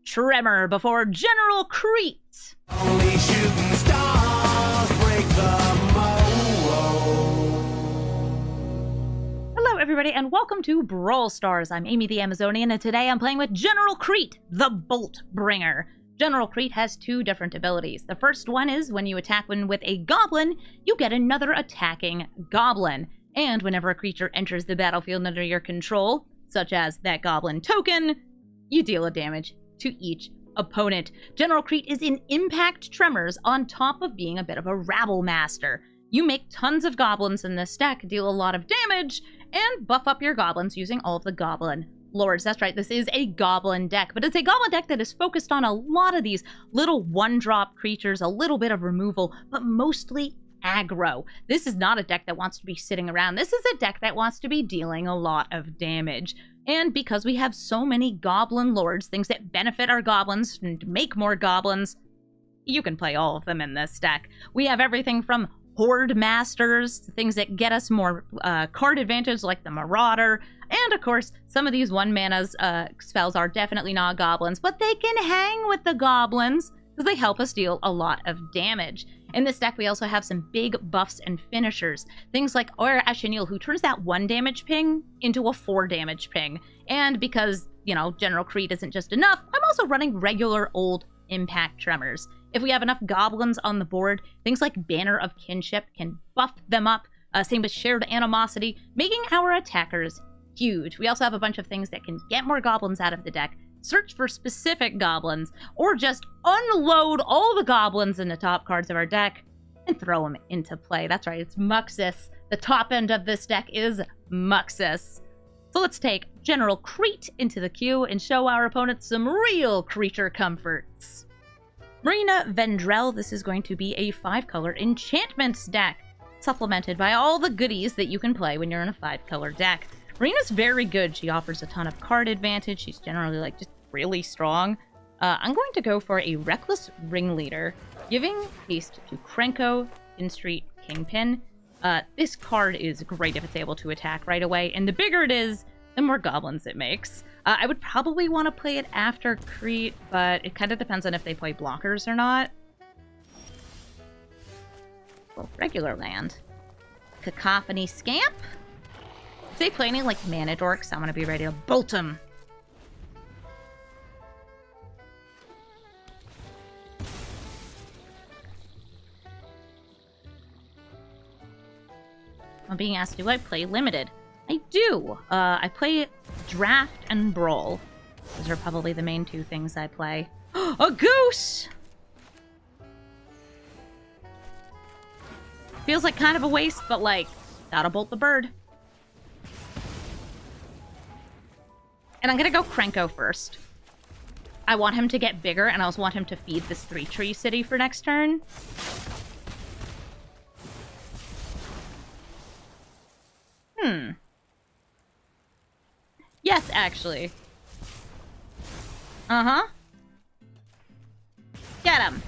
Tremor before General Kreat. Only shooting stars break the mold. Hello everybody and welcome to Brawl Stars. I'm Amy the Amazonian and today I'm playing with General Kreat, the Boltbringer. General Kreat has two different abilities. The first one is when you attack with a goblin, you get another attacking goblin. And whenever a creature enters the battlefield under your control, such as that goblin token, you deal a damage to each opponent. General Kreat is in impact tremors on top of being a bit of a rabble master. You make tons of goblins in this deck, deal a lot of damage, and buff up your goblins using all of the goblin lords. That's right, this is a goblin deck, but it's a goblin deck that is focused on a lot of these little one-drop creatures, a little bit of removal, but mostly aggro. This is not a deck that wants to be sitting around. This is a deck that wants to be dealing a lot of damage. And because we have so many goblin lords, things that benefit our goblins and make more goblins, you can play all of them in this deck. We have everything from Horde Masters, things that get us more card advantage like the Marauder, and of course, some of these one-mana spells are definitely not goblins, but they can hang with the goblins because they help us deal a lot of damage. In this deck, we also have some big buffs and finishers. Things like Aura Ashenil, who turns that 1 damage ping into a 4 damage ping. And because, you know, General Kreat isn't just enough, I'm also running regular old impact tremors. If we have enough goblins on the board, things like Banner of Kinship can buff them up. Same with Shared Animosity, making our attackers huge. We also have a bunch of things that can get more goblins out of the deck, search for specific goblins, or just unload all the goblins in the top cards of our deck and throw them into play. That's right, it's Muxus. The top end of this deck is Muxus. So let's take General Kreat into the queue and show our opponents some real creature comforts. Marina Vendrell, this is going to be a 5-color enchantments deck, supplemented by all the goodies that you can play when you're in a 5-color deck. Marina's very good. She offers a ton of card advantage. She's generally, like, just really strong. I'm going to go for a Reckless Ringleader, giving haste to Krenko, In-Street, Kingpin. This card is great if it's able to attack right away, and the bigger it is, the more goblins it makes. I would probably want to play it after Kreat, but it kind of depends on if they play blockers or not. Well, regular land. Cacophony Scamp. If they play any, like, mana dorks, I'm going to be ready to bolt them. I'm being asked, do I play limited? I do. I play Draft and Brawl. Those are probably the main two things I play. A goose! Feels like kind of a waste, but, like, gotta bolt the bird. And I'm gonna go Krenko first. I want him to get bigger, and I also want him to feed this 3-tree city for next turn. Yes, actually. Uh-huh. Get him.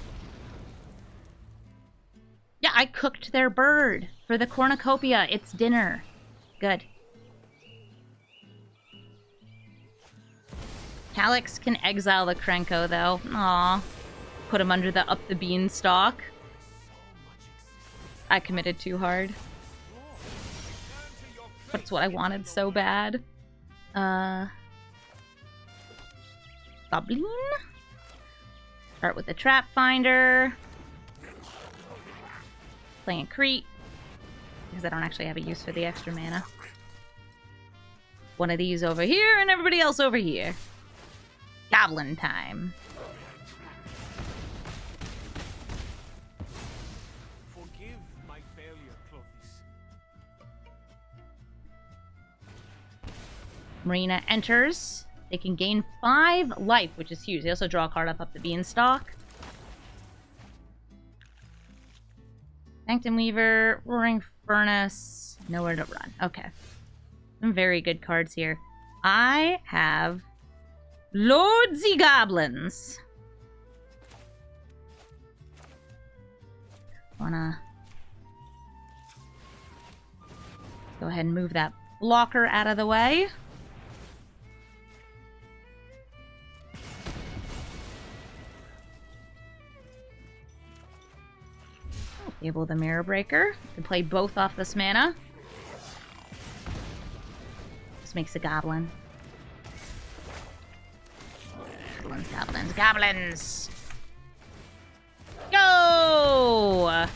Yeah, I cooked their bird for the cornucopia. It's dinner. Good. Calyx can exile the Krenko, though. Aw. Put him under the up the beanstalk. I committed too hard. But it's what I wanted so bad. Goblin. Start with the Trap Finder. Playing Kreat. Because I don't actually have a use for the extra mana. One of these over here, and everybody else over here. Goblin time. Forgive my failure, Clovis. Marina enters. They can gain 5 life, which is huge. They also draw a card up the beanstalk. Sanctum Weaver, Roaring Furnace, nowhere to run. Okay. Some very good cards here. I have Lordsy Goblins. Wanna go ahead and move that blocker out of the way. Able the Mirror Breaker. Can play both off this mana. This makes a Goblin. Goblins, goblins, goblins! Go!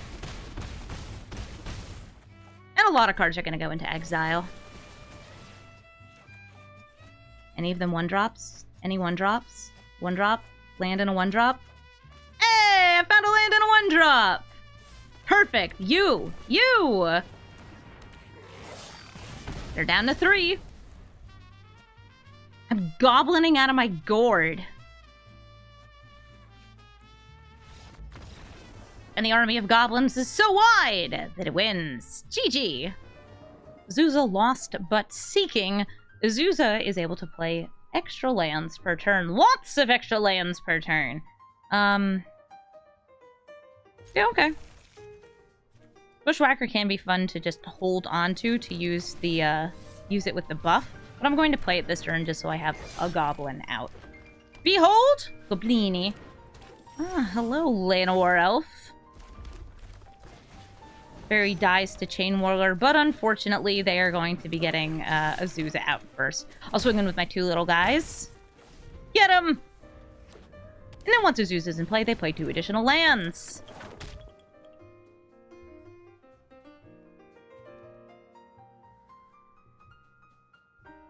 And a lot of cards are going to go into exile. Any of them 1-drops? Any 1-drops? 1-drop? Land in a 1-drop? Hey! I found a land in a 1-drop! Perfect! You! They're down to 3. I'm goblining out of my gourd. And the army of goblins is so wide that it wins. GG! Azusa lost, but seeking. Azusa is able to play extra lands per turn. Lots of extra lands per turn. Yeah, okay. Bushwhacker can be fun to just hold on to use the use it with the buff. But I'm going to play it this turn just so I have a goblin out. Behold! Goblini. Ah, hello, Llanowar Elf. Fairy dies to Chain Whirler, but unfortunately they are going to be getting Azusa out first. I'll swing in with my 2 little guys. Get him! And then once Azusa's in play, they play 2 additional lands.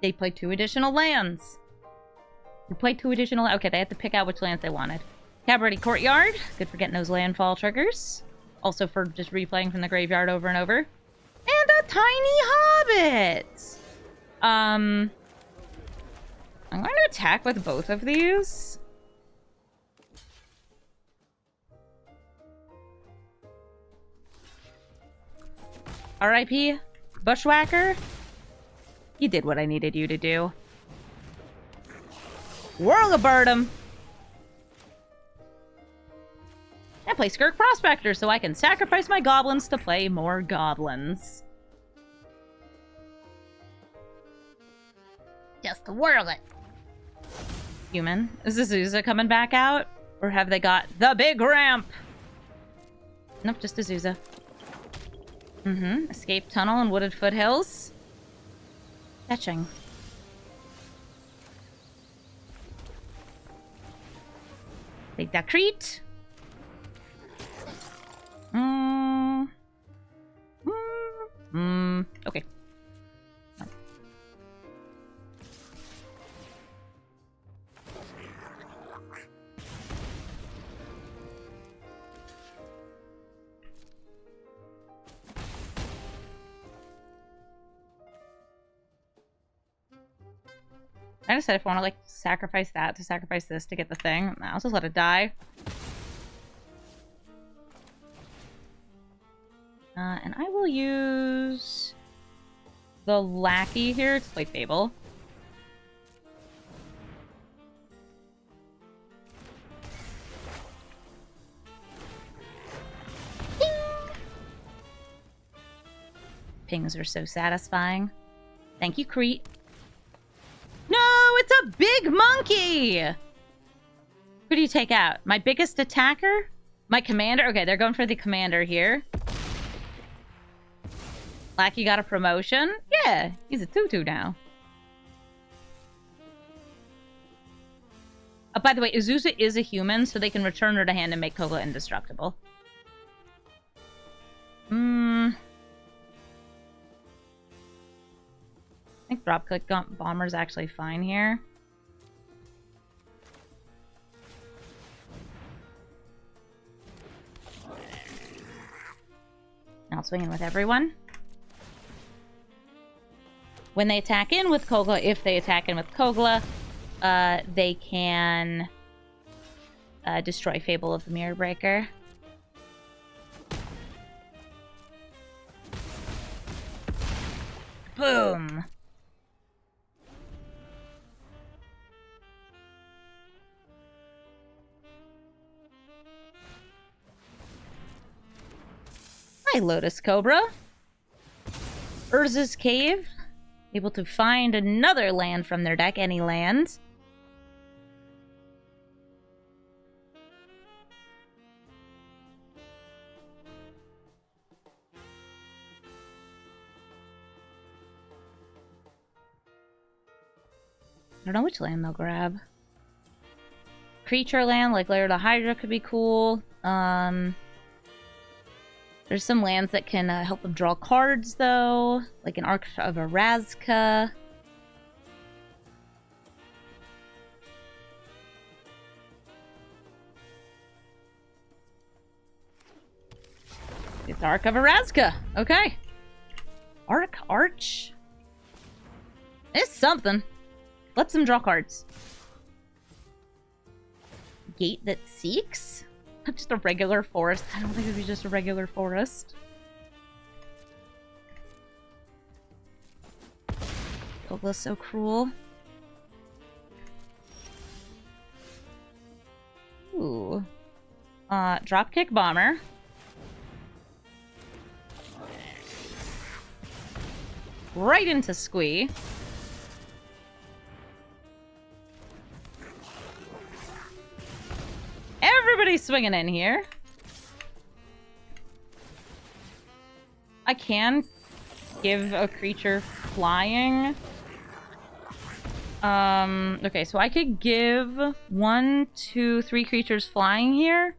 They play 2 additional lands. You play 2 additional... Okay, they had to pick out which lands they wanted. Cabaret Courtyard. Good for getting those landfall triggers. Also for just replaying from the graveyard over and over. And a tiny hobbit! I'm going to attack with both of these. R.I.P. Bushwhacker. You did what I needed you to do. Whirlibird him! And play Skirk Prospector so I can sacrifice my goblins to play more goblins. Just to whirl it. Human. Is Azusa coming back out? Or have they got the big ramp? Nope, just Azusa. Escape tunnel and wooded foothills. Fetching. Take that Kreat. Okay. I decided if I want to, like, sacrifice that to sacrifice this to get the thing. I'll just let it die. And I will use the Lackey here to play Fable. Ding! Pings are so satisfying. Thank you, Kreat. No, it's a big monkey! Who do you take out? My biggest attacker? My commander? Okay, they're going for the commander here. Lackey got a promotion? Yeah, he's a 2/2 now. Oh, by the way, Azusa is a human, so they can return her to hand and make Kogla indestructible. I think Dropkick Bomber's actually fine here. I'll swing in with everyone. When they attack in with Kogla, if they attack in with Kogla, they can destroy Fable of the Mirror Breaker. Boom! Hi, Lotus Cobra. Urza's Cave. Able to find another land from their deck, any land. I don't know which land they'll grab. Creature land, like Lair of the Hydra could be cool. There's some lands that can help them draw cards, though. Like an Arc of Arazka. It's Arc of Arazka. Okay. Arch. It's something. Let them draw cards. Gate that seeks? Not just a regular forest. I don't think it'd be just a regular forest. Ogla's so cruel. Ooh. Dropkick Bomber. Right into Squee. Everybody's swinging in here. I can give a creature flying. Okay, so I could give 1, 2, 3 creatures flying here,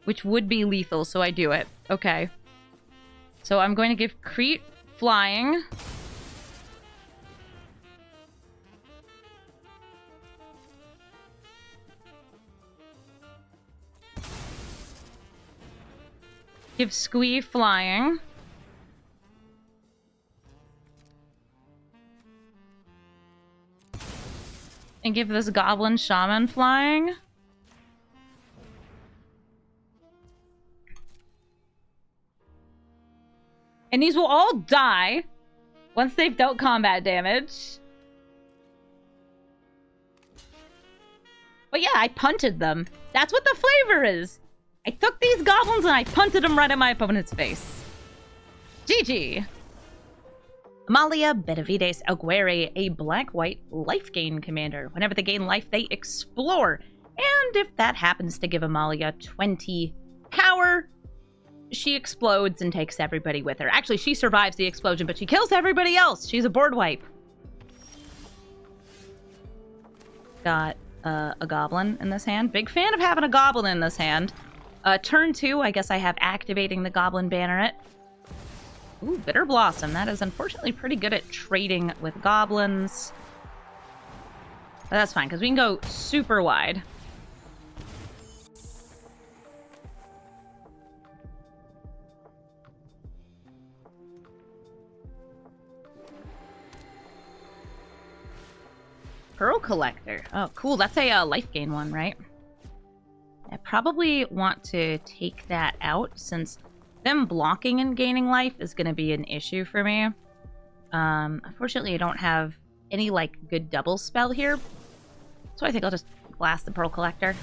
which would be lethal, so I do it. Okay. So I'm going to give Kreat flying. Give Squee flying. And give this Goblin Shaman flying. And these will all die once they've dealt combat damage. But yeah, I punted them. That's what the flavor is. I took these goblins and I punted them right at my opponent's face. GG. Amalia Benavides Aguirre, a black-white life gain commander. Whenever they gain life, they explore. And if that happens to give Amalia 20 power, she explodes and takes everybody with her. Actually, she survives the explosion, but she kills everybody else. She's a board wipe. Got a goblin in this hand. Big fan of having a goblin in this hand. Turn 2, I guess I have activating the Goblin Banneret. Ooh, Bitter Blossom. That is unfortunately pretty good at trading with goblins. But that's fine, because we can go super wide. Pearl Collector. Oh, cool. That's a life gain one, right? I probably want to take that out since them blocking and gaining life is going to be an issue for me. Unfortunately, I don't have any, like, good double spell here. So I think I'll just blast the Pearl Collector.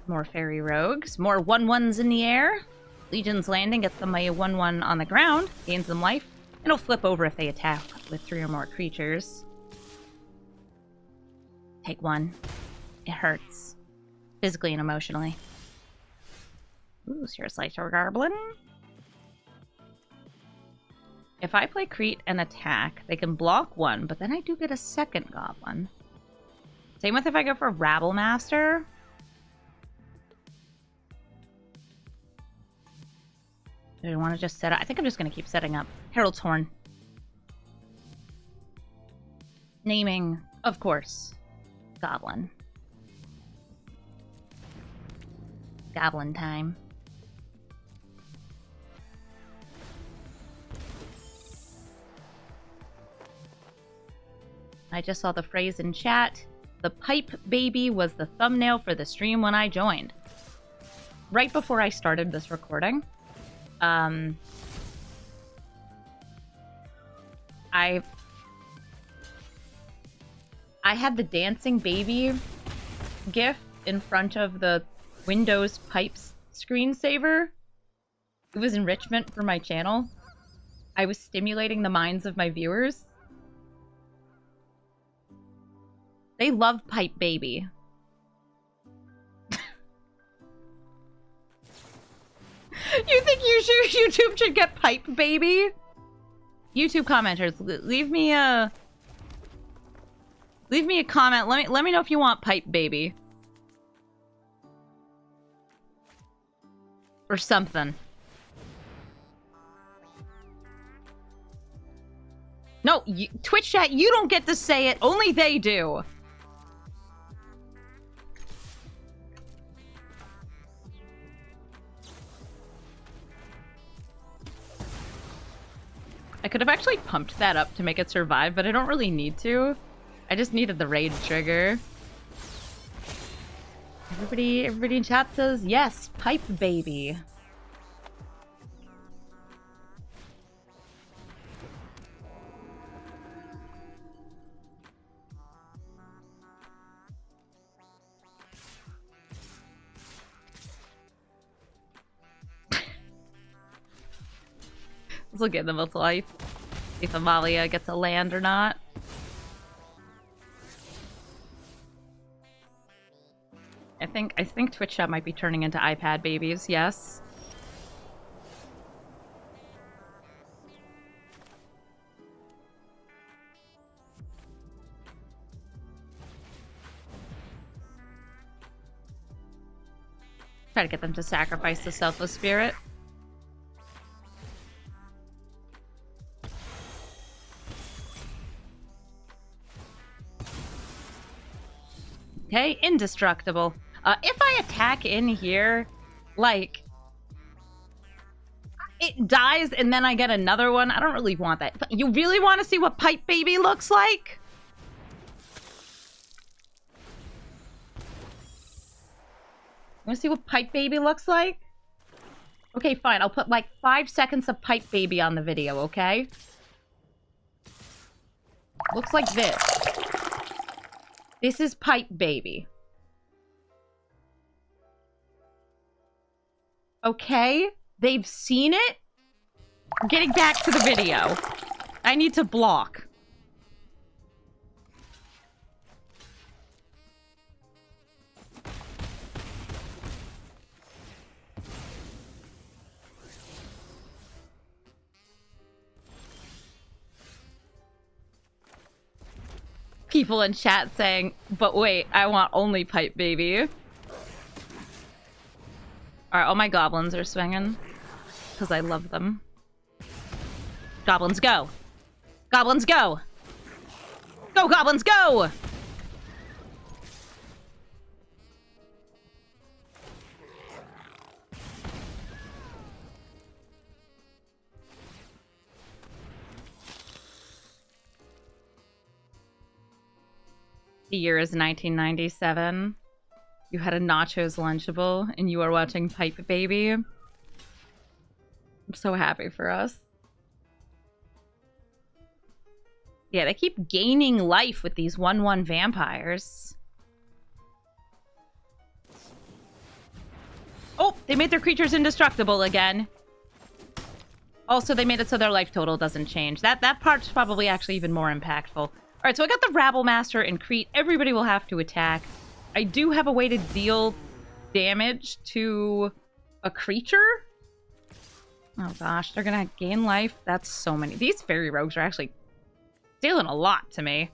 More Fairy Rogues. More 1/1s in the air. Legion's Landing gets them a 1/1 on the ground. Gains them life. It'll flip over if they attack with 3 or more creatures. Take 1. It hurts. Physically and emotionally. Ooh, Seer Slicer Goblin. If I play Kreat and attack, they can block 1, but then I do get a second Goblin. Same with if I go for Rabble Master. Do I want to just set up? I think I'm just going to keep setting up. Herald's Horn. Naming, of course, Goblin. Goblin time. I just saw the phrase in chat. The pipe baby was the thumbnail for the stream when I joined. Right before I started this recording. I had the dancing baby GIF in front of the Windows Pipes screensaver. It was enrichment for my channel. I was stimulating the minds of my viewers. They love Pipe Baby. You think YouTube should get pipe baby? YouTube commenters, leave me a comment. Let me know if you want pipe baby or something. No, Twitch chat, you don't get to say it. Only they do. I could have actually pumped that up to make it survive, but I don't really need to. I just needed the raid trigger. Everybody in chat says yes, pipe baby. This will give them a life. See if Amalia gets a land or not. I think Twitch chat might be turning into iPad babies, yes. Try to get them to sacrifice the selfless spirit. Okay, indestructible. If I attack in here, like, it dies and then I get another one, I don't really want that. You really want to see what pipe baby looks like? Want to see what pipe baby looks like? Okay, fine. I'll put like 5 seconds of pipe baby on the video, okay? Looks like this. This is pipe baby. Okay, they've seen it. Getting back to the video. I need to block. People in chat saying, but wait, I want only pipe baby. Alright, all my goblins are swinging. Because I love them. Goblins, go! Goblins, go! Go, goblins, go! The year is 1997. You had a nachos Lunchable, and you are watching Pipe Baby. I'm so happy for us. Yeah, they keep gaining life with these 1/1 vampires. Oh, they made their creatures indestructible again. Also, they made it so their life total doesn't change. That part's probably actually even more impactful. Alright, so I got the Rabble Master and Kreat. Everybody will have to attack. I do have a way to deal damage to a creature. Oh gosh, they're gonna gain life. That's so many. These fairy rogues are actually dealing a lot to me.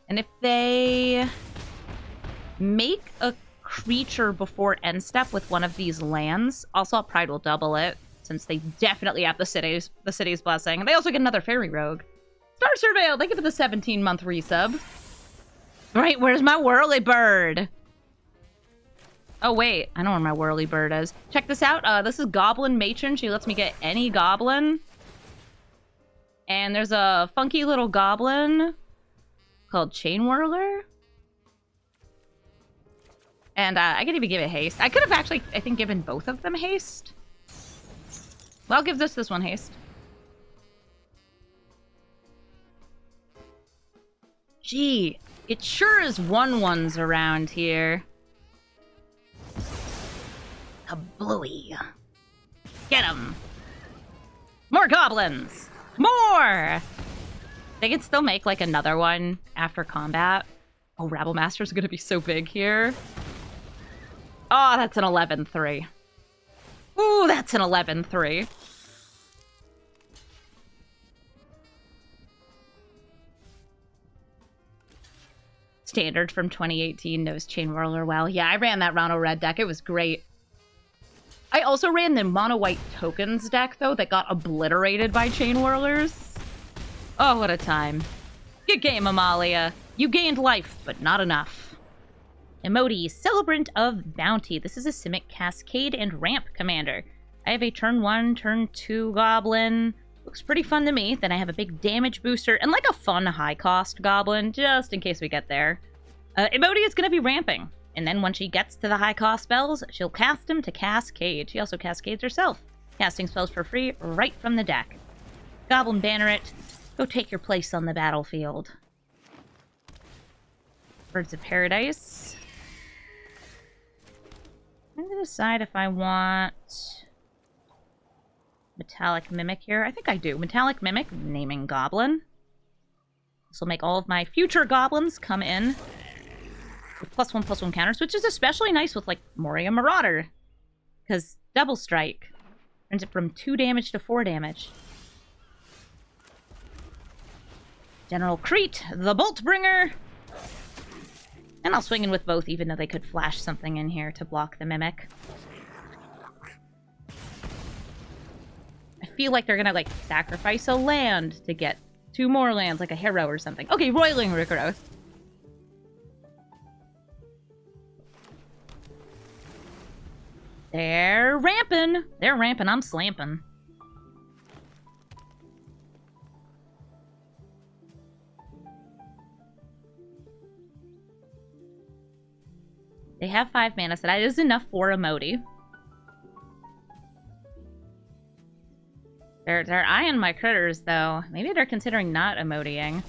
And if they make a creature before end step with one of these lands, also Pride will double it, since they definitely have the city's blessing. And they also get another fairy rogue. Star Surveil, thank you for the 17-month resub. Right, where's my whirly bird? Oh wait, I know where my whirly bird is. Check this out. This is Goblin Matron. She lets me get any goblin. And there's a funky little goblin called Chain Whirler. And I could even give it haste. I could have actually, I think, given both of them haste. Well, I'll give this one haste. Gee, it sure is 1/1s around here. A bluey. Get him. More goblins. More. They can still make like another one after combat. Oh, Rabble Master's gonna be so big here. Oh, that's an 11-3. Ooh, that's an 11-3. Standard from 2018 knows Chain Whirler well. Yeah, I ran that Mono Red deck. It was great. I also ran the Mono White Tokens deck, though, that got obliterated by Chain Whirlers. Oh, what a time. Good game, Amalia. You gained life, but not enough. Imoti, Celebrant of Bounty. This is a Simic Cascade and Ramp commander. I have a turn 1, turn 2 Goblin. Looks pretty fun to me. Then I have a big damage booster and like a fun high-cost Goblin, just in case we get there. Imoti is going to be ramping. And then when she gets to the high-cost spells, she'll cast them to Cascade. She also cascades herself, casting spells for free right from the deck. Goblin Banneret, go take your place on the battlefield. Birds of Paradise. I'm going to decide if I want Metallic Mimic here. I think I do. Metallic Mimic, naming Goblin. This will make all of my future Goblins come in with +1/+1 counters, which is especially nice with, like, Moria Marauder. Because Double Strike turns it from 2 damage to 4 damage. General Kreat, the Boltbringer. And I'll swing in with both, even though they could flash something in here to block the Mimic. I feel like they're gonna, like, sacrifice a land to get 2 more lands, like a Harrow or something. Okay, Roiling Regrowth. They're ramping. They're ramping. I'm slamping. They have 5 mana, so that is enough for Imoti. They're eyeing my critters, though. Maybe they're considering not emoting.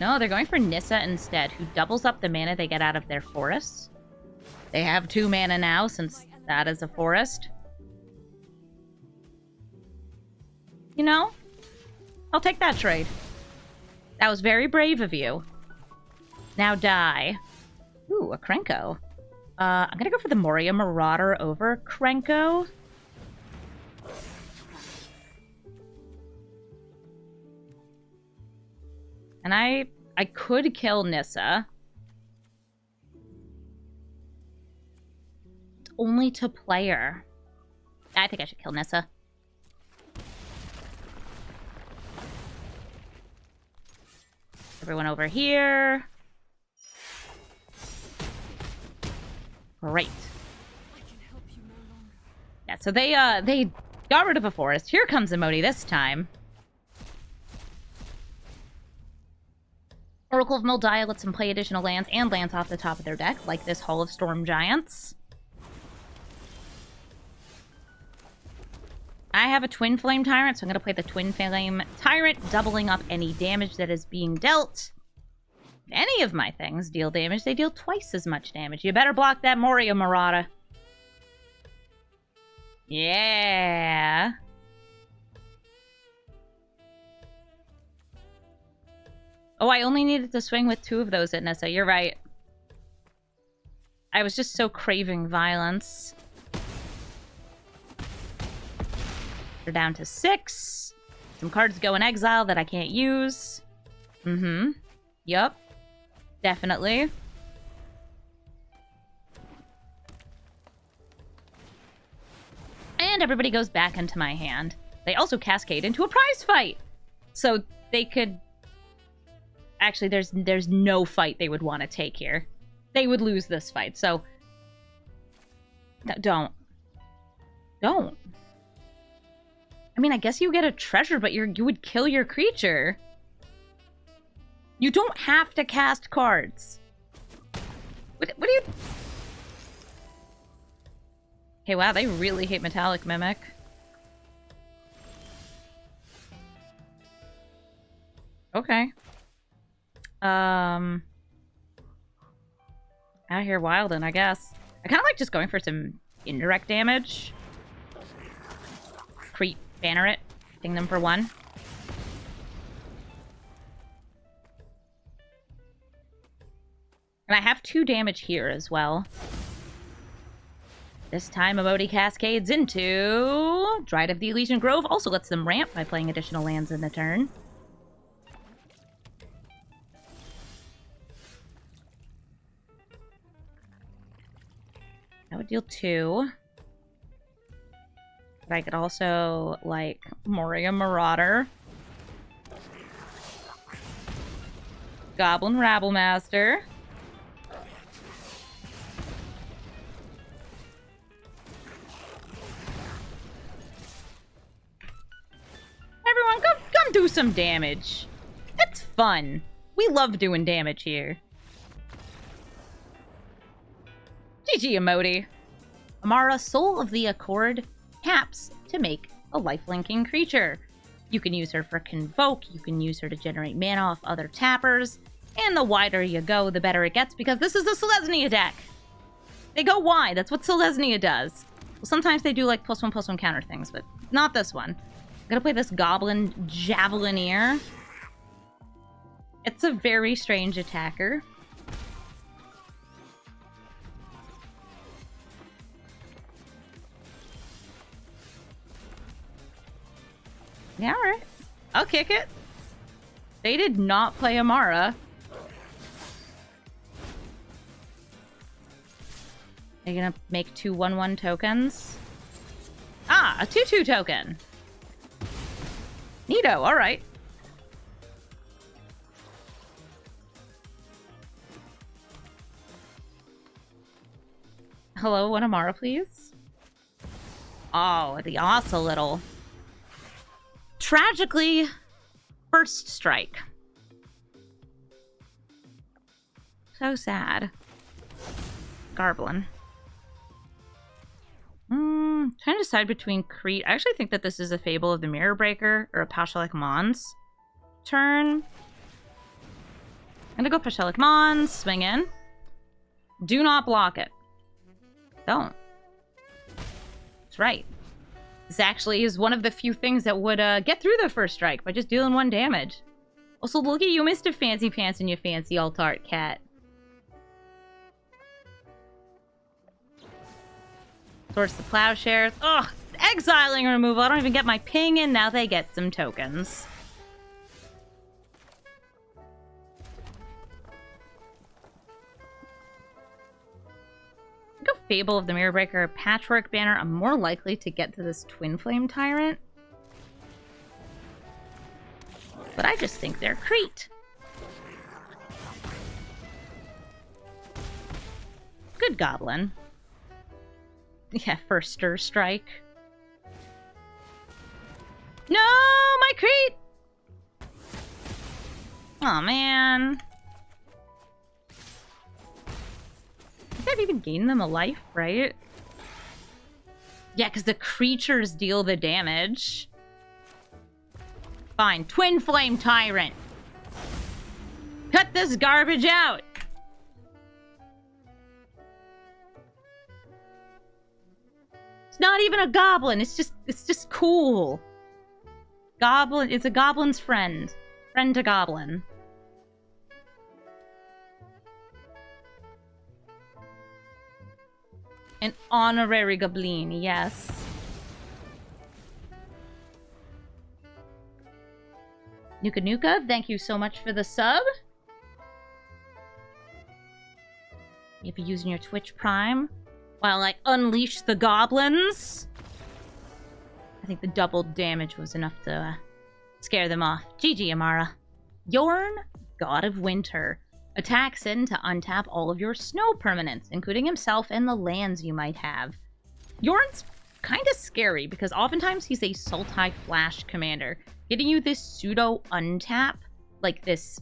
No, they're going for Nissa instead, who doubles up the mana they get out of their forests. They have 2 mana now, since that is a forest. You know, I'll take that trade. That was very brave of you. Now die. Ooh, a Krenko. I'm gonna go for the Moria Marauder over Krenko. And I could kill Nissa. It's only to player. I think I should kill Nissa. Everyone over here. Great. Yeah, so they got rid of a forest. Here comes Imoti this time. Oracle of Moldiah lets them play additional lands and lands off the top of their deck, like this Hall of Storm Giants. I have a Twin Flame Tyrant, so I'm going to play the Twin Flame Tyrant, doubling up any damage that is being dealt. If any of my things deal damage, they deal twice as much damage. You better block that Moria Marauder. Yeah. Oh, I only needed to swing with 2 of those at Nissa. You're right. I was just so craving violence. They're down to 6. Some cards go in exile that I can't use. Mm-hmm. Yup. Definitely. And everybody goes back into my hand. They also cascade into a prize fight. So they could... Actually, there's no fight they would want to take here. They would lose this fight, so... Don't. Don't. I mean, I guess you get a treasure, but you would kill your creature. You don't have to cast cards. What do you... Okay, wow, they really hate Metallic Mimic. Okay. Out here wildin', I guess. I kind of like just going for some indirect damage. Kreat, Banneret, ding them for 1. And I have 2 damage here as well. This time, Imoti cascades into Dryad of the Elysian Grove. Also lets them ramp by playing additional lands in the turn. That would deal 2. But I could also, like, Moria Marauder. Goblin Rabblemaster. Everyone, come do some damage. It's fun. We love doing damage here. GG, Imoti. Amara, Soul of the Accord, taps to make a lifelinking creature. You can use her for Convoke, you can use her to generate mana off other tappers, and the wider you go, the better it gets, because this is the Selesnya deck. They go wide, that's what Selesnya does. Well, sometimes they do like +1/+1 counter things, but not this one. I'm gonna play this Goblin Javelineer. It's a very strange attacker. Yeah, alright. I'll kick it. They did not play Amara. They're gonna make 2 1/1 tokens. Ah, a 2/2 token. Neato, alright. Hello, one Amara, please. Oh, the Ocelotl. Tragically, first strike. So sad. Goblin. Trying to decide between Kreat. I actually think that this is a Fable of the Mirror Breaker or a Pashalik Mons turn. I'm gonna go Pashalik Mons, swing in. Do not block it. Don't. That's right. This actually is one of the few things that would get through the first strike by just dealing 1 damage. Also, look at you, Mr. Fancy Pants and your fancy alt-art cat. Source the Plowshares. Ugh! Exiling removal. I don't even get my ping in. Now they get some tokens. Go Fable of the Mirror Breaker, Patchwork Banner. I'm more likely to get to this Twin Flame Tyrant. But I just think they're Kreat. Good Goblin. Yeah, first Stir Strike. No, my Kreat! Aw, man. I think I've even gained them a life, right? Yeah, because the creatures deal the damage. Fine. Twin Flame Tyrant. Cut this garbage out! It's not even a goblin. It's just cool. Goblin. It's a goblin's friend. Friend to goblin. An honorary goblin, yes. Nuka Nuka, thank you so much for the sub. You'll be using your Twitch Prime while I unleash the goblins. I think the double damage was enough to scare them off. GG, Amara. Jorn, God of Winter. Attacks in to untap all of your snow permanents, including himself and the lands you might have. Jorn's kind of scary because oftentimes he's a Sultai Flash commander, getting you this pseudo untap, like this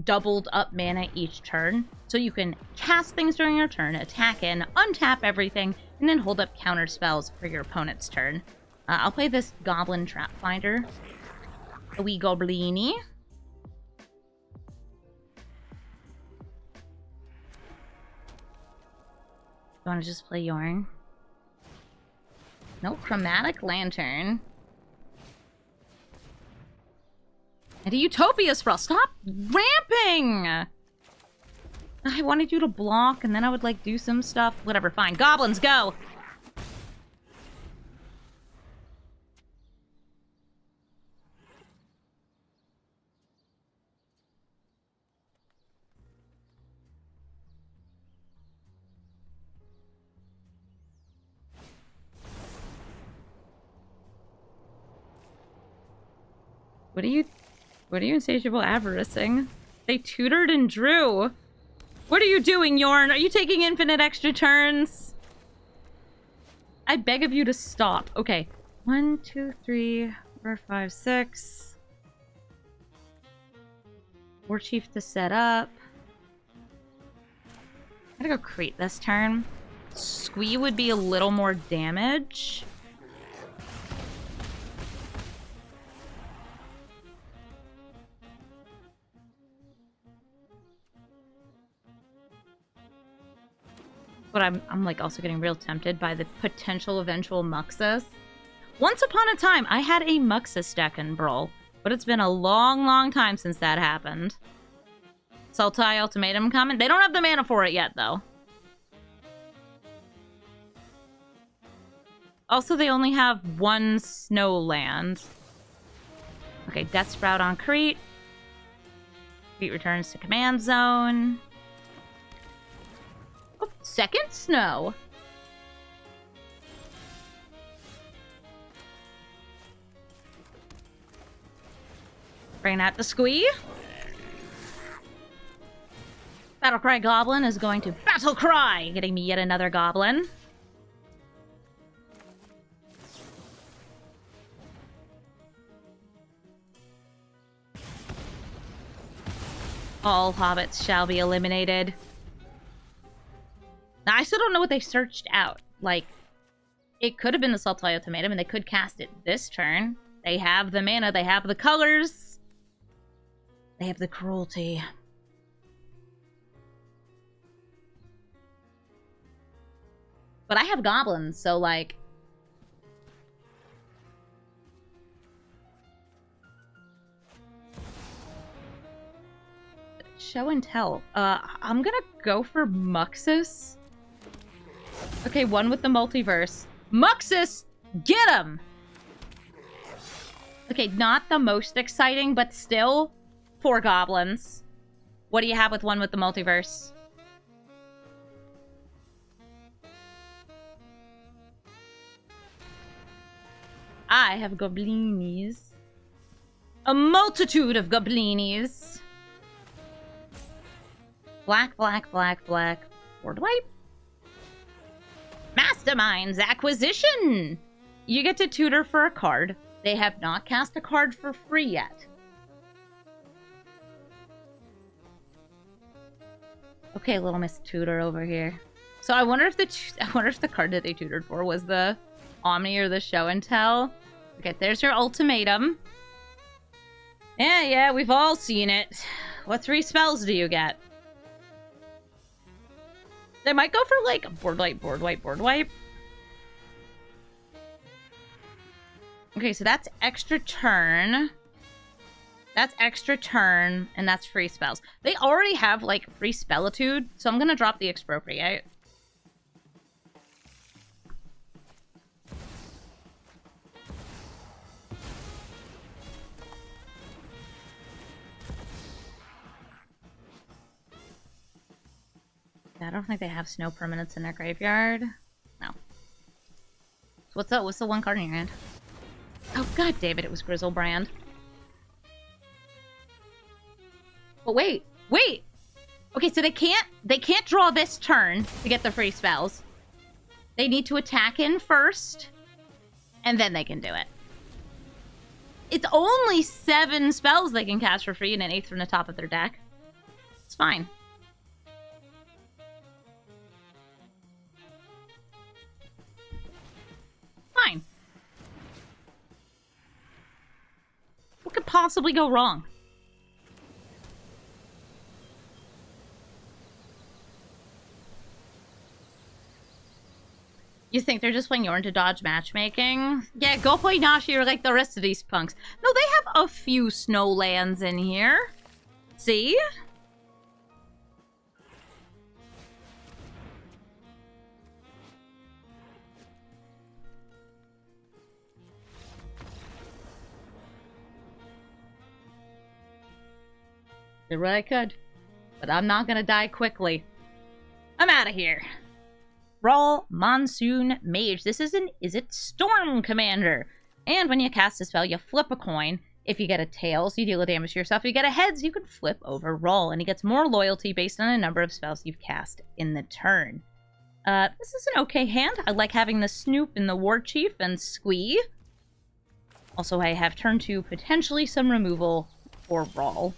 doubled up mana each turn, so you can cast things during your turn, attack in, untap everything, and then hold up counter spells for your opponent's turn. I'll play this Goblin Trap Finder. A wee Goblini. You want to just play Yoran? No, Chromatic Lantern. And a Utopia Spell. Stop ramping! I wanted you to block, and then I would, like, do some stuff. Whatever, fine. Goblins, go! What are you insatiable avaricing? They tutored and drew. What are you doing, Jorn? Are you taking infinite extra turns? I beg of you to stop. Okay. 1, 2, 3, 4, 5, 6. War Chief to set up. I'm gonna go Kreat this turn. Squee would be a little more damage. But I'm like also getting real tempted by the potential eventual Muxus. Once upon a time, I had a Muxus deck in Brawl, but it's been a long, long time since that happened. Sultai Ultimatum coming. They don't have the mana for it yet, though. Also, they only have one snow land. Okay, Death Sprout on Kreat. Kreat returns to command zone. Oh, second snow. Bring out the Squee. Battlecry Goblin is going to Battlecry, getting me yet another Goblin. All hobbits shall be eliminated. Now, I still don't know what they searched out. Like, it could have been the Sultai Ultimatum, and they could cast it this turn. They have the mana, they have the colors. They have the cruelty. But I have goblins, so like... Show and tell. I'm gonna go for Muxus. Okay, one with the multiverse. Muxus! Get him! Okay, not the most exciting, but still 4 goblins. What do you have with one with the multiverse? I have goblinis. A multitude of goblinis. Black, black, black, black. Board wipe. Masterminds acquisition! You get to tutor for a card. They have not cast a card for free yet. Okay, little Miss Tutor over here. So I wonder if the card that they tutored for was the Omni or the Show and Tell. Okay, there's your ultimatum. Yeah, we've all seen it. What 3 spells do you get? They might go for like board wipe, board wipe, board wipe. Okay, so that's extra turn. That's extra turn, and that's free spells. They already have, like, free Spellitude, so I'm gonna drop the Expropriate. I don't think they have snow permanents in their graveyard. No. So what's the one card in your hand? Oh, god damn it, it was Grizzlebrand. But wait! Okay, so they can't draw this turn to get the free spells. They need to attack in first, and then they can do it. It's only 7 spells they can cast for free and an 8th from the top of their deck. It's fine. Fine. What could possibly go wrong? You think they're just playing Yorn to dodge matchmaking? Yeah, go play Nashi or like the rest of these punks. No, they have a few snowlands in here. See? Did what I could. But I'm not gonna die quickly. I'm out of here. Brawl Monsoon Mage. This is it Storm Commander. And when you cast a spell, you flip a coin. If you get a tails, you deal a damage to yourself. If you get a heads, you can flip over roll, and he gets more loyalty based on a number of spells you've cast in the turn. This is an okay hand. I like having the Snoop and the War Chief and Squee. Also, I have turn 2, potentially some removal for Brawl.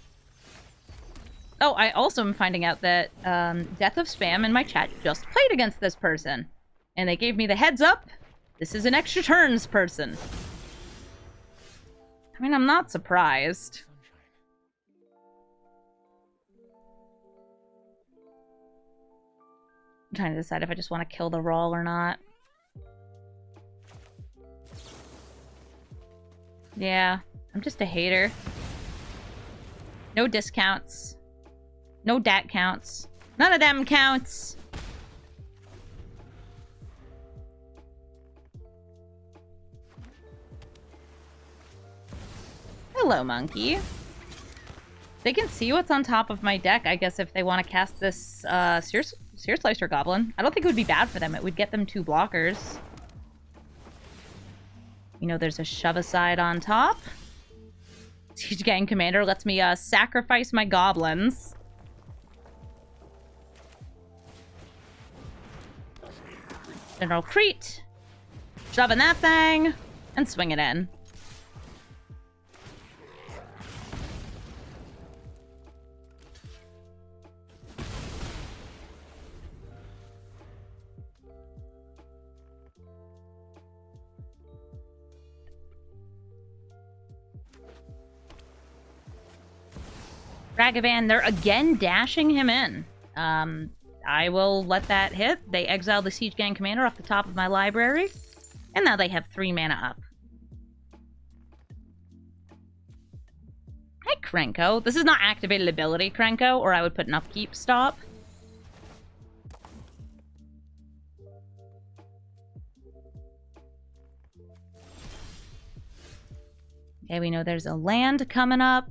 Oh, I also am finding out that Death of Spam in my chat just played against this person. And they gave me the heads up. This is an extra turns person. I mean, I'm not surprised. I'm trying to decide if I just want to kill the Brawl or not. Yeah, I'm just a hater. No discounts. No DAT counts. None of them counts. Hello, monkey. They can see what's on top of my deck, I guess, if they want to cast this Sear Slicer Goblin. I don't think it would be bad for them. It would get them 2 blockers. You know, there's a Shove-A-Side on top. Siege Gang Commander lets me sacrifice my goblins. General Kreat. Shoving that thing. And swing it in. Ragavan, they're again dashing him in. I will let that hit. They exiled the Siege Gang Commander off the top of my library. And now they have 3 mana up. Hi, Krenko. This is not activated ability, Krenko, or I would put an upkeep stop. Okay, we know there's a land coming up.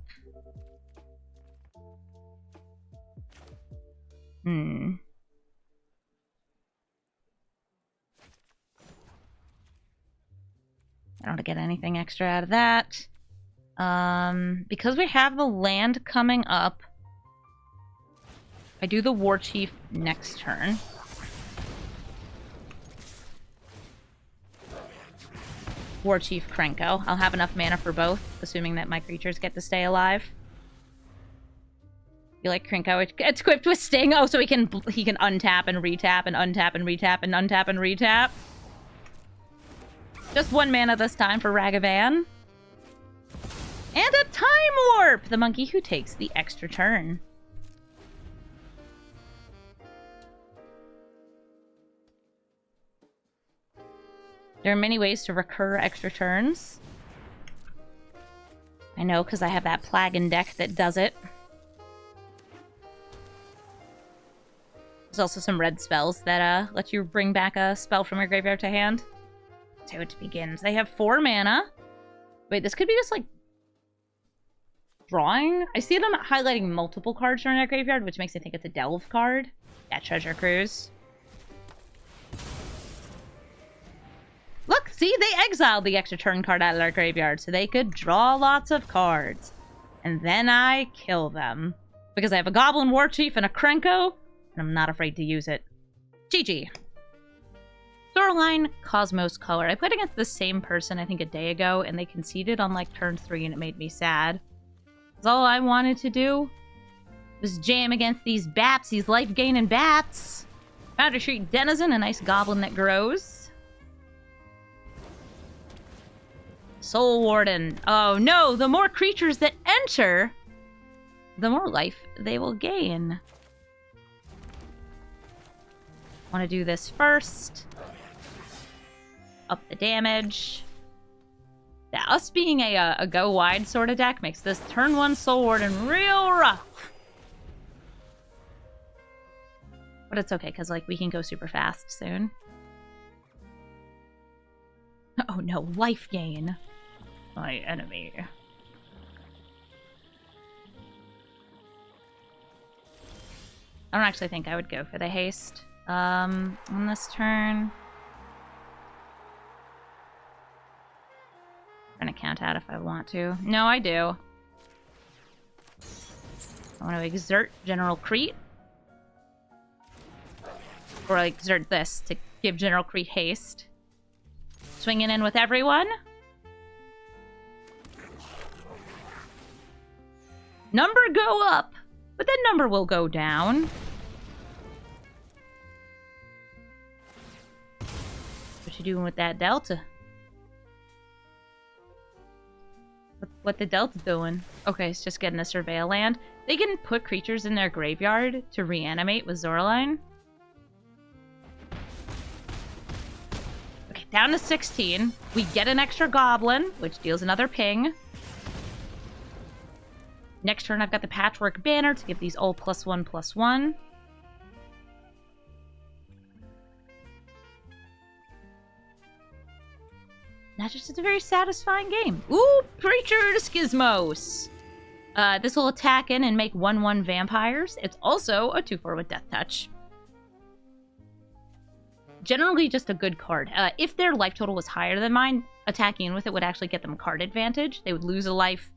I don't get anything extra out of that. Because we have the land coming up, I do the War Chief next turn. War Chief Krenko. I'll have enough mana for both, assuming that my creatures get to stay alive. You like Krenko? It's equipped with Sting. Oh, so he can untap and retap and untap and retap and untap and retap. Just 1 mana this time for Ragavan. And a Time Warp! The monkey who takes the extra turn. There are many ways to recur extra turns. I know, because I have that Plagan deck that does it. There's also some red spells that let you bring back a spell from your graveyard to hand. So it begins. They have 4 mana. Wait, this could be just like drawing? I see them highlighting multiple cards from their graveyard, which makes me think it's a Delve card. Yeah, Treasure Cruise. Look, see? They exiled the extra turn card out of their graveyard so they could draw lots of cards. And then I kill them. Because I have a Goblin War Chief and a Krenko, and I'm not afraid to use it. GG. Zoraline, Cosmos Color. I played against the same person, I think, a day ago, and they conceded on, like, turn 3, and it made me sad. That's all I wanted to do was jam against these bats, these life-gaining bats. Foundry Street Denizen, a nice goblin that grows. Soul Warden. Oh, no! The more creatures that enter, the more life they will gain. Want to do this first. Up the damage. Yeah, us being a go wide sort of deck makes this turn 1 Soul Warden real rough. But it's okay, because like we can go super fast soon. Oh no, life gain. My enemy. I don't actually think I would go for the haste on this turn. I'm gonna count out if I I want to. No, I do. I want to exert General Kreat. Or I exert this to give General Kreat haste. Swinging in with everyone. Number go up, but then number will go down. What you doing with that Delta? What the Delta doing? Okay, it's just getting a surveil land. They can put creatures in their graveyard to reanimate with Zoraline. Okay, down to 16. We get an extra Goblin, which deals another ping. Next turn, I've got the Patchwork Banner to give these all +1/+1. Not just, it's a very satisfying game. Ooh, Preacher to Skizmos. This will attack in and make 1/1 vampires. It's also a 2/4 with Death Touch. Generally just a good card. If their life total was higher than mine, attacking in with it would actually get them card advantage. They would lose a life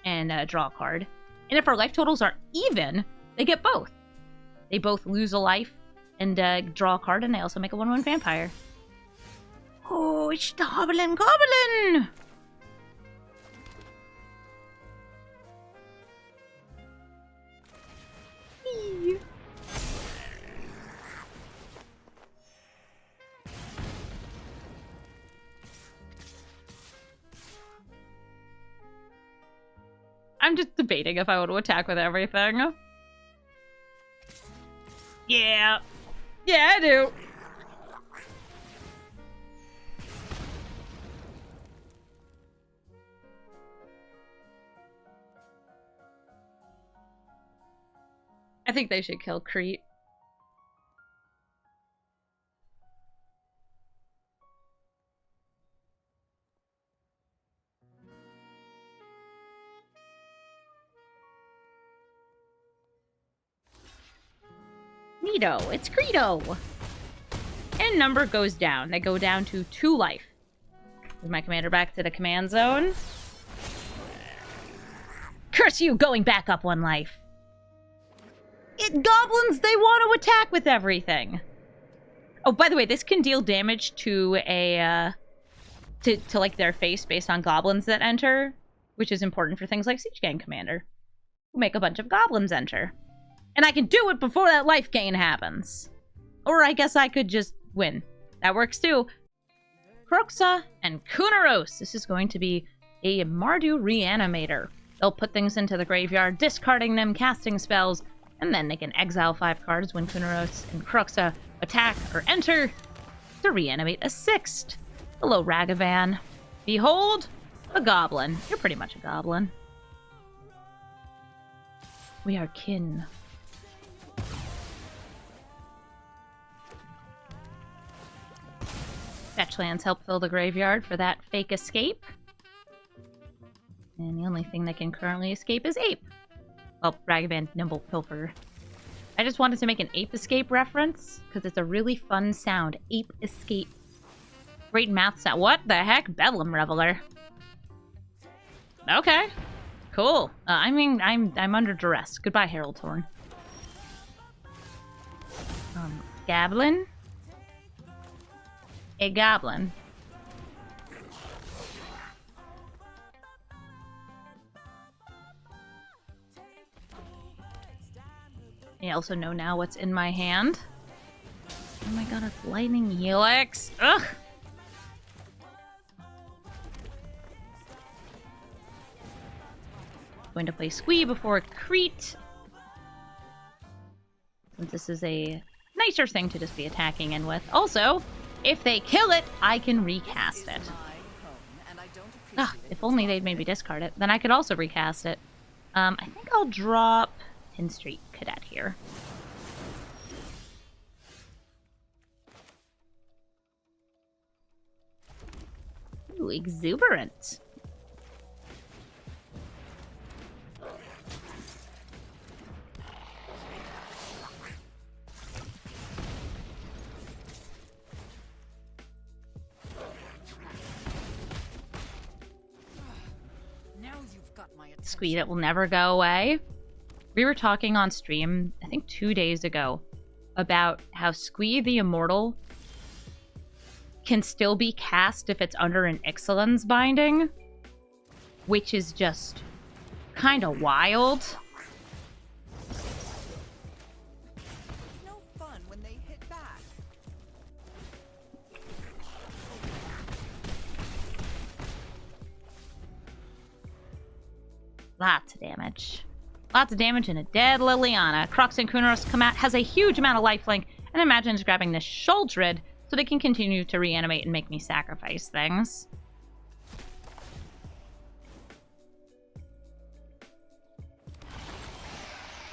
and draw a card. And if our life totals are even, they get both. They both lose a life and draw a card, and they also make a 1/1 vampire. Oh, it's the Goblin Goblin! Eee. I'm just debating if I want to attack with everything. Yeah. Yeah, I do. I think they should kill Kreat. Neato, it's Greedo. And number goes down. They go down to 2 life. Move my commander back to the command zone. Curse you, going back up 1 life. Goblins, they want to attack with everything. Oh, by the way, this can deal damage to a to like their face based on goblins that enter, which is important for things like Siege Gang Commander. We'll make a bunch of goblins enter. And I can do it before that life gain happens. Or I guess I could just win. That works too. Kroxa and Kunoros. This is going to be a Mardu Reanimator. They'll put things into the graveyard, discarding them, casting spells, and then they can exile 5 cards when Kunoros and Kroxa attack or enter to reanimate a 6th. Hello, Ragavan. Behold, a goblin. You're pretty much a goblin. We are kin. Fetch lands help fill the graveyard for that fake escape. And the only thing that can currently escape is Ape. Well, Ragavan, Nimble, Pilfer. I just wanted to make an Ape Escape reference, because it's a really fun sound. Ape Escape. Great mouth sound. What the heck? Bedlam Reveler. Okay. Cool. I mean, I'm under duress. Goodbye, Herald Horn. Goblin? A goblin. I also know now what's in my hand. Oh my god, it's Lightning Helix. Ugh! Going to play Squee before Kreat. Since this is a nicer thing to just be attacking in with. Also, if they kill it, I can recast it. Ah, if only they'd maybe discard it. Then I could also recast it. I think I'll drop Pin Street Cadet here. Ooh, exuberant. Squee that will never go away. We were talking on stream, I think 2 days ago, about how Squee the Immortal can still be cast if it's under an Ixalan's binding, which is just kind of wild. It's no fun when they hit back. Lots of damage. Lots of damage and a dead Liliana. Kroxa and Kunoros come out, has a huge amount of lifelink, and imagines grabbing this Shuldred so they can continue to reanimate and make me sacrifice things.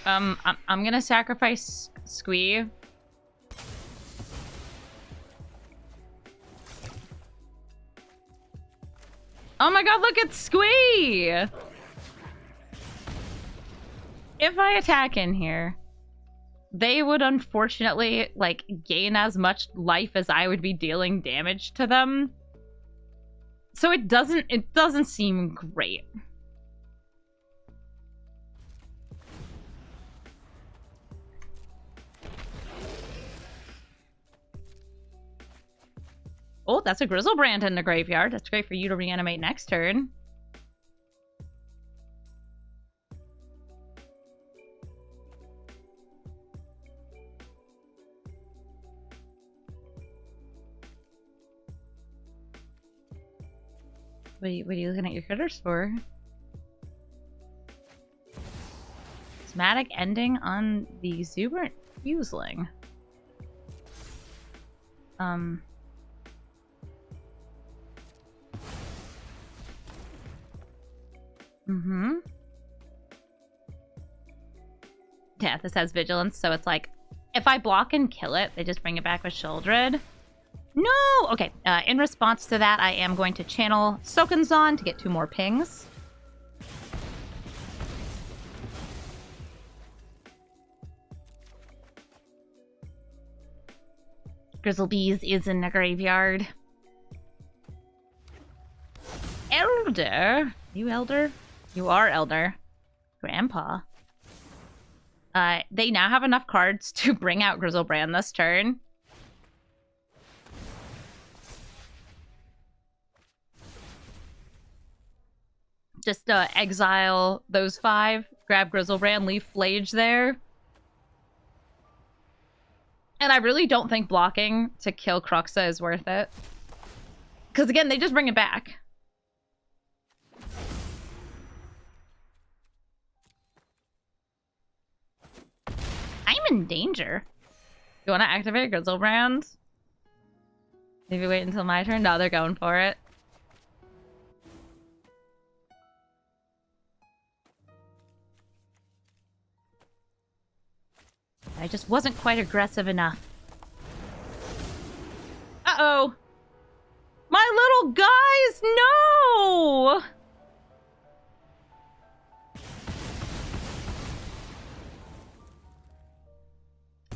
I'm gonna sacrifice Squee. Oh my god, look at Squee! If I attack in here, they would unfortunately, like, gain as much life as I would be dealing damage to them. So it doesn't seem great. Oh, that's a Grizzlebrand in the graveyard. That's great for you to reanimate next turn. What are you looking at your critters for? Somatic ending on the exuberant fuseling. Yeah, this has vigilance, so it's like, if I block and kill it, they just bring it back with Shuldred. No! Okay, in response to that, I am going to channel Sokenzon to get 2 more pings. Grizzlebees is in the graveyard. Elder? You Elder? You are Elder. Grandpa. They now have enough cards to bring out Grizzlebrand this turn. Just exile those 5, grab Grizzlebrand, leave Flage there. And I really don't think blocking to kill Kroxa is worth it. Because again, they just bring it back. I'm in danger. You want to activate Grizzlebrand? Maybe wait until my turn? No, they're going for it. I just wasn't quite aggressive enough. Uh-oh! My little guys, no!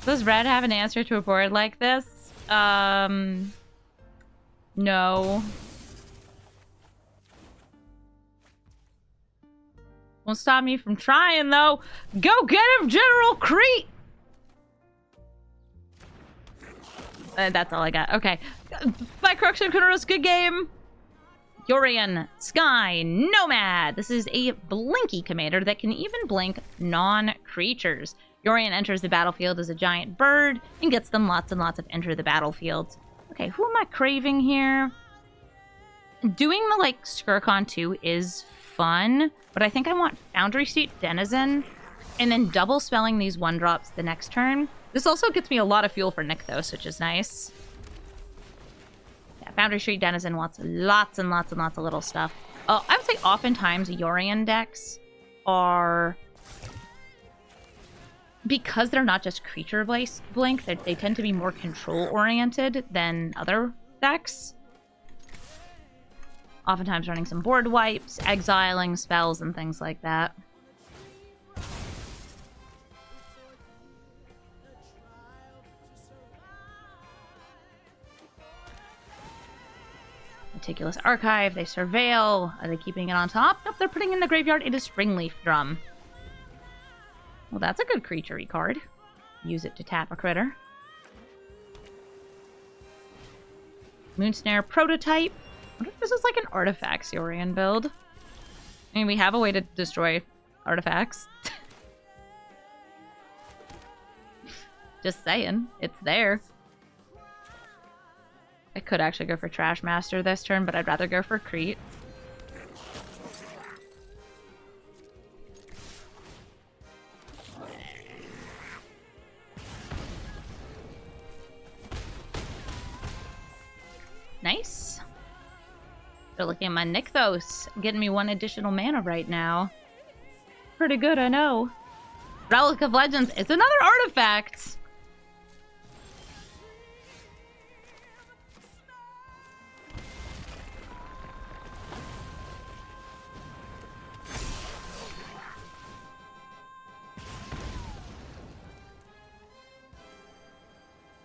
Does Red have an answer to a board like this? No. Won't stop me from trying, though. Go get him, General Kreat! That's all I got. Okay. Bye, Kroxa and Kunoros. Good game. Yoran, Sky, Nomad. This is a Blinky commander that can even blink non-creatures. Yoran enters the battlefield as a giant bird and gets them lots and lots of enter the battlefield. Okay, who am I craving here? Doing the, like, Skirkon 2 is fun, but I think I want Foundry Seat Denizen and then double spelling these 1-drops the next turn. This also gets me a lot of fuel for Nykthos, which is nice. Yeah, Foundry Street Denizen wants lots and lots and lots of little stuff. I would say oftentimes Yoran decks are... Because they're not just creature blink, they tend to be more control-oriented than other decks. Oftentimes running some board wipes, exiling spells, and things like that. Meticulous Archive. They Surveil. Are they keeping it on top? Nope, they're putting it in the graveyard. It is Springleaf Drum. Well, that's a good creature-y card. Use it to tap a critter. Moonsnare Prototype. I wonder if this is like an Artifacts Yoran build. I mean, we have a way to destroy artifacts. Just saying. It's there. I could actually go for Trash Master this turn, but I'd rather go for Kreat. Nice. They're looking at my Nykthos, getting me 1 additional mana right now. Pretty good, I know. Relic of Legends, it's another artifact!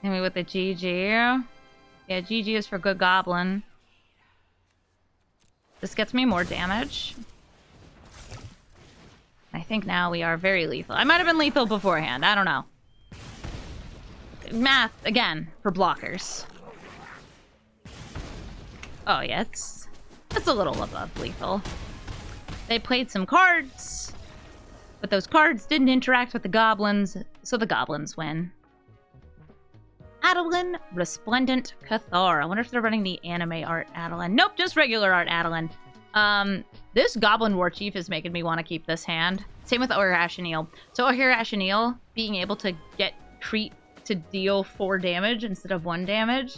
Hit me with the GG. Yeah, GG is for good Goblin. This gets me more damage. I think now we are very lethal. I might have been lethal beforehand. I don't know. Math, again, for blockers. Oh, yeah, it's a little above lethal. They played some cards, but those cards didn't interact with the goblins, so the goblins win. Adeline, Resplendent Cathar. I wonder if they're running the anime art Adeline. Nope, just regular art Adeline. This Goblin War Chief is making me want to keep this hand. Same with Asheneel. So Asheneel being able to get Kreat to deal 4 damage instead of 1 damage.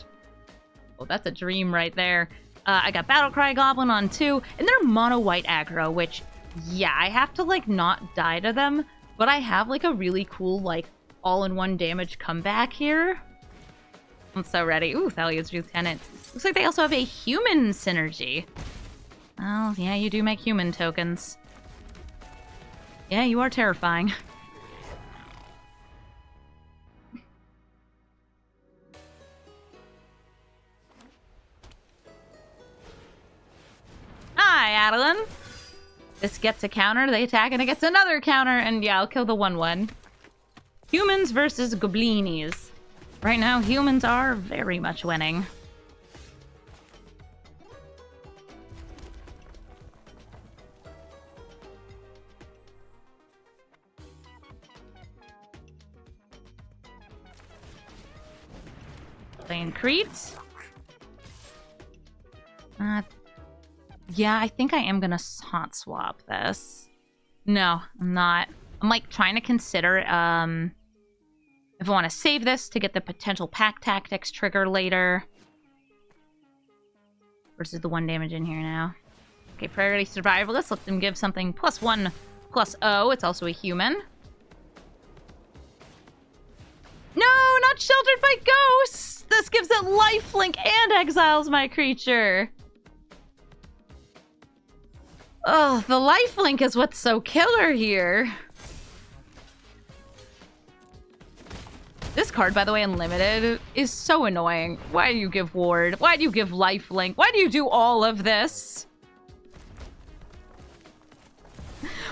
Well, that's a dream right there. I got Battlecry Goblin on 2, and they're mono white aggro, which, yeah, I have to, like, not die to them, but I have, like, a really cool, like, all-in-one damage comeback here. I'm so ready. Ooh, Thalia's Lieutenant. Looks like they also have a human synergy. Oh, yeah, you do make human tokens. Yeah, you are terrifying. Hi, Adeline. This gets a counter, they attack, and it gets another counter, and yeah, I'll kill the 1/1. Humans versus Goblinis. Right now, humans are very much winning. Playing Kreat. Yeah, I think I am gonna hot swap this. No, I'm not. I'm like trying to consider if I want to save this to get the potential pack tactics trigger later. Versus the 1 damage in here now. Okay, priority survival. Let's let them give something +1/+0. It's also a human. No, not sheltered by ghosts! This gives it lifelink and exiles my creature. Oh, the lifelink is what's so killer here. This card, by the way, Unlimited, is so annoying. Why do you give Ward? Why do you give lifelink? Why do you do all of this?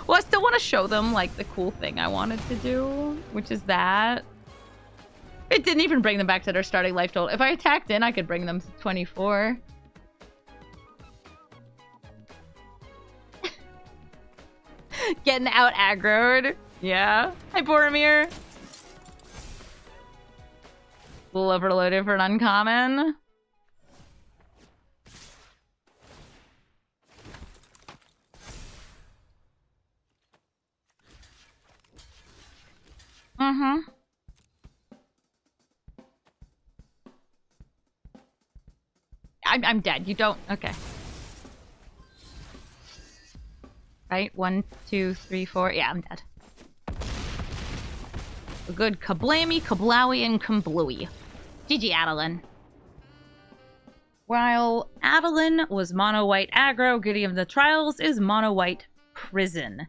Well, I still want to show them, like, the cool thing I wanted to do, which is that. It didn't even bring them back to their starting life total. If I attacked in, I could bring them to 24. Getting out aggroed. Yeah. Hi, Boromir. A little overloaded for an uncommon. Mm-hmm. I'm dead. You don't... Okay. Right? 1, 2, 3, 4. Yeah, I'm dead. A good kablammy, kablowy, and kamblooey. GG, Adeline. While Adeline was mono-white aggro, Gideon of the Trials is mono-white prison.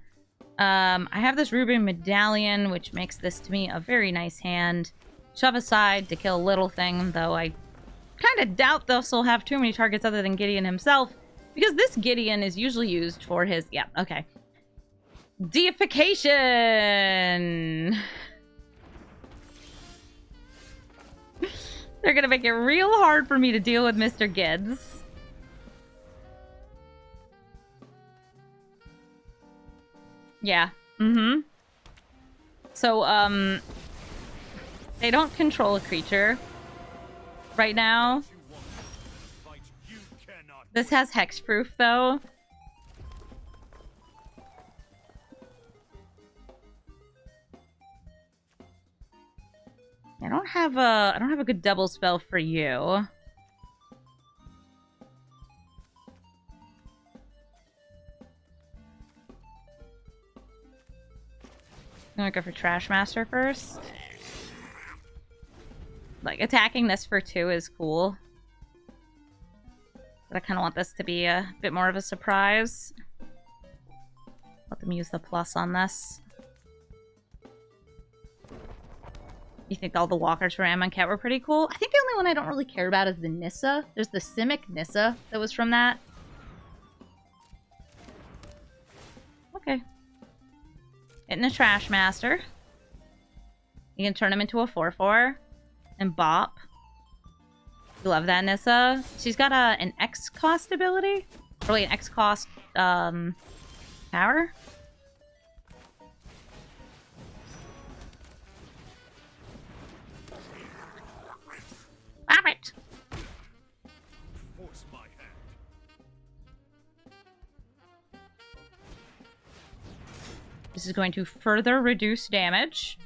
I have this Ruben Medallion, which makes this to me a very nice hand. Shove aside to kill a little thing, though I kind of doubt this will have too many targets other than Gideon himself, because this Gideon is usually used for his... Yeah, okay. Deification! They're gonna make it real hard for me to deal with Mr. Gids. Yeah. Mm-hmm. So, they don't control a creature right now. This has hexproof, though. I don't have a good double spell for you. I'm gonna go for Trash Master first. Like, attacking this for 2 is cool. But I kind of want this to be a bit more of a surprise. Let them use the plus on this. You think all the walkers from Amonkhet were pretty cool? I think the only one I don't really care about is the Nissa. There's the Simic Nissa that was from that. Okay. Hitting a Trash Master. You can turn him into a 4/4 and bop. You love that, Nissa. She's got an X cost ability. Really, an X cost power. Stop it! Force my hand. This is going to further reduce damage.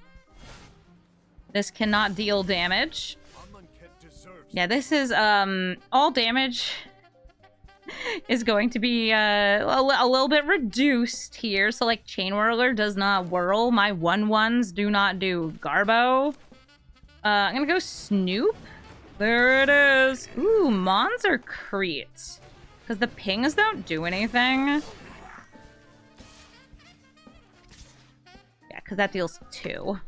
This cannot deal damage. Yeah, this is, all damage is going to be, a little bit reduced here. So, like, Chain Whirler does not whirl. My 1/1s do not do Garbo. I'm gonna go Snoop. There it is. Ooh, Mons or Kreat? Because the pings don't do anything. Yeah, because that deals 2.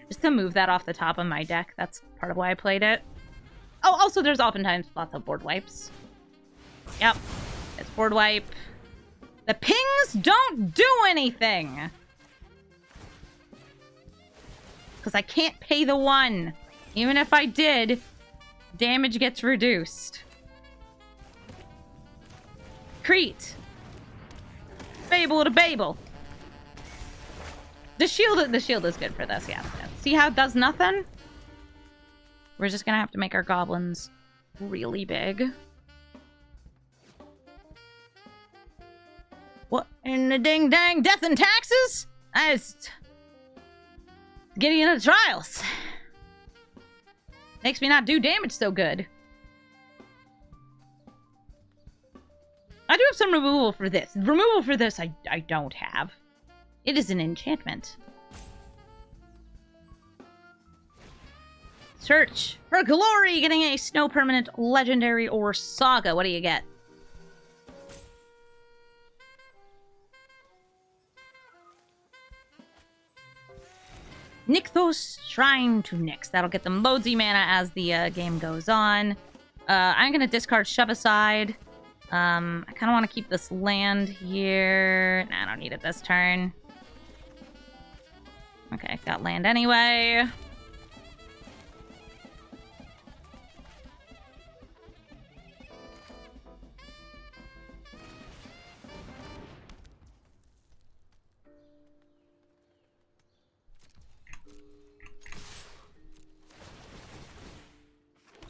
Just to move that off the top of my deck. That's part of why I played it. Oh, also there's oftentimes lots of board wipes. Yep. It's board wipe. The pings don't do anything! Because I can't pay the 1. Even if I did, damage gets reduced. Kreat. Babel to Babel. The shield is good for this, yeah. See how it does nothing? We're just gonna have to make our goblins really big. What in the ding dang death and taxes? Getting into trials. Makes me not do damage so good. I do have some removal for this. Removal for this I don't have. It is an enchantment. Search for glory, getting a snow permanent, legendary, or saga. What do you get? Nykthos Shrine to Nyx. That'll get them loads of mana as the game goes on. I'm gonna discard Shove Aside. I kind of want to keep this land here. Nah, I don't need it this turn. Okay, got land anyway.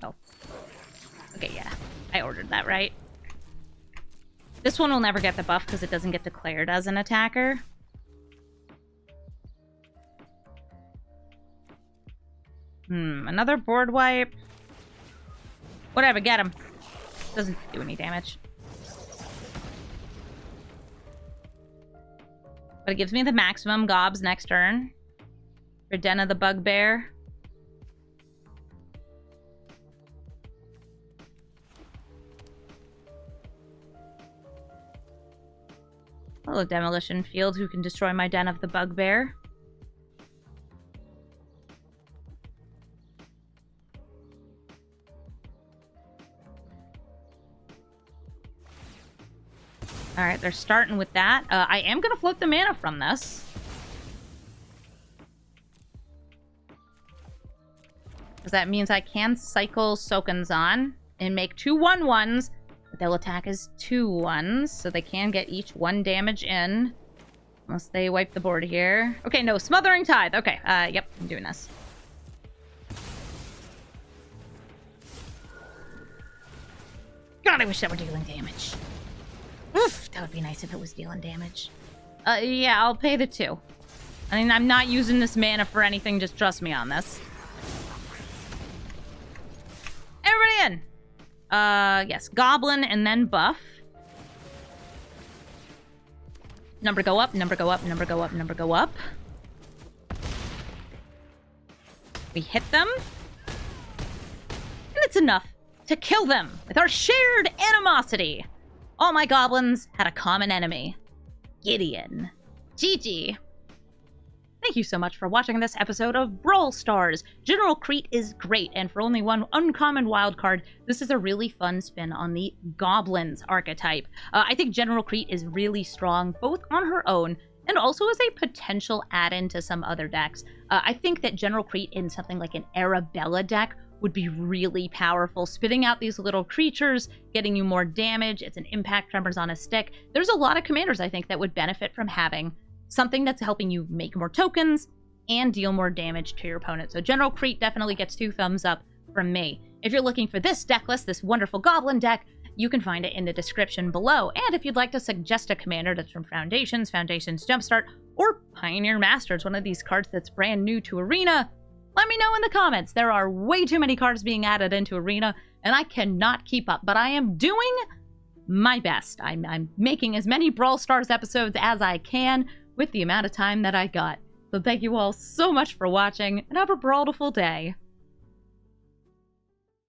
Oh. Okay, yeah. I ordered that right. This one will never get the buff because it doesn't get declared as an attacker. Another board wipe. Whatever, get him. Doesn't do any damage. But it gives me the maximum gobs next turn. For Den of the Bugbear. Hello, Demolition Field, who can destroy my Den of the Bugbear. Alright, they're starting with that. I am going to float the mana from this. Because that means I can cycle Sokens on and make 2 1/1s. But they'll attack as 2 1s, so they can get each 1 damage in. Unless they wipe the board here. Okay, no, Smothering Tithe. Okay, yep, I'm doing this. God, I wish that were dealing damage. Oof, that would be nice if it was dealing damage. Yeah, I'll pay the 2. I mean, I'm not using this mana for anything, just trust me on this. Everybody in! Yes, Goblin and then buff. Number go up, number go up, number go up, number go up. We hit them. And it's enough to kill them with our shared animosity. All my goblins had a common enemy. Gideon. GG. Thank you so much for watching this episode of Brawl Stars. General Kreat is great, and for only 1 uncommon wildcard, this is a really fun spin on the Goblins archetype. I think General Kreat is really strong, both on her own and also as a potential add-in to some other decks. I think that General Kreat in something like an Arabella deck would be really powerful, spitting out these little creatures, getting you more damage. It's an impact tremors on a stick. There's a lot of commanders, I think, that would benefit from having something that's helping you make more tokens and deal more damage to your opponent. So General Kreat definitely gets 2 thumbs up from me. If you're looking for this deck list, this wonderful Goblin deck, you can find it in the description below. And if you'd like to suggest a commander that's from Foundations, Foundations Jumpstart, or Pioneer Masters, one of these cards that's brand new to Arena, let me know in the comments. There are way too many cards being added into Arena, and I cannot keep up, but I am doing my best. I'm making as many Brawl Stars episodes as I can with the amount of time that I got. So thank you all so much for watching, and have a brawlful day.